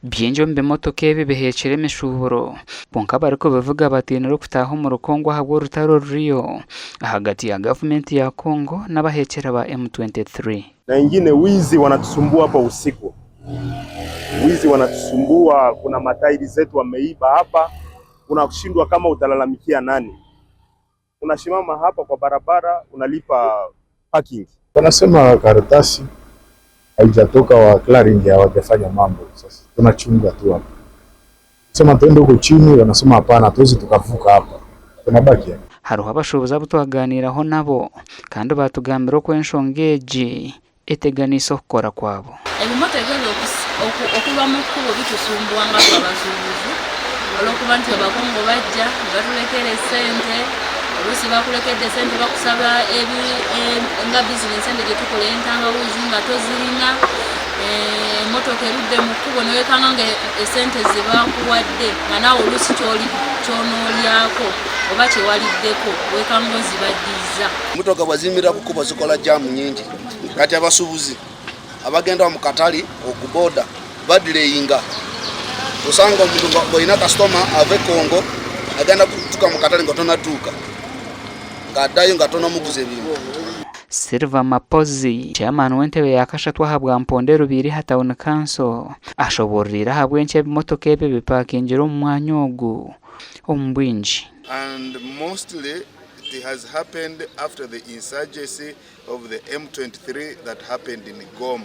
byinjo mbimotoka ebi bihekire emishuuburo bonka bariko bavuga bati nero kutaha mu Rukongo habwo Orutaro ruriyo hagati ya government ya Kongo n'abahekera ba M23. Na ingine wizi wanatusumbua hapa usiku. Wizi wanatusumbua, kuna matairi zetu wameiba hapa. Unashindwa kama utalalamikia nani. Unashimama hapa kwa barabara unalipa parking. Wanasema karatasi haijatoka wa clearing hawajafanya mambo. Sasa tunachunga tu hapa. Sema tuende huko chini, wanasema hapana tuwezi tukavuka hapa. Tunabaki hapa. Haruho abashuubuzi abo twaganiraho nabo kandi batugambira ko enshongeji eteganiise okukora kwabo. Ebimoto egenda okuba mu kkubo bitusumbwa nga abashuubuzi olw'okuba nti abakungu bajja batulekera ssente oluusi bakulekedde ssente bakusaba nga bizinesi ende gye tukola entangawuzi nga tozirina emmotoka erudde mu kkubo ne weekanga nga essente ze baakuwadde nga naawe oluusi kyonoolyako oba kyewaliddeko weekanga ozibaddiza. Emmotoka bwazimira ku kkubo zikola jaamu nyingi kati abasuubuzi abagenda mu katali okuboda badileyinga osanga omuntu ng'olina kasitoma ave Kongo agenda kutuuka mu katale nga tonatuuka ng'addayo nga tonamuguza ebintu. Silva Mapozi chairman w'entebe yakashatwa habwa mponde rubiri ha town council ashoborera habwa enche ebimotoka ebyo bipakingira omu mwanya ogu ombwingi. And mostly it has happened after the insurgency of the M23 that happened in Gom.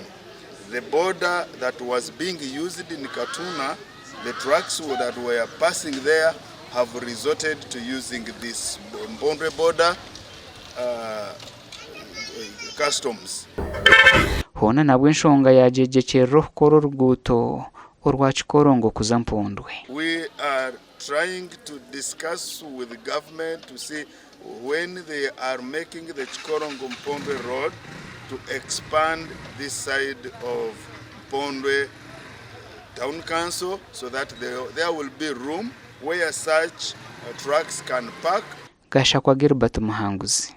The border that was being used in Katuna, the trucks that were passing there have resorted to using this Mbondwe border customs. Hona nabwo enshonga yajejekera okukora oruguuto orwa Kikorongo kuza Mpondwe. We are trying to discuss with the government to see when they are making the Kikorongo Mpondwe road to expand this side of Mpondwe town council so that there will be room where such trucks can park. Gasha kwa Gilbert Muhanguzi.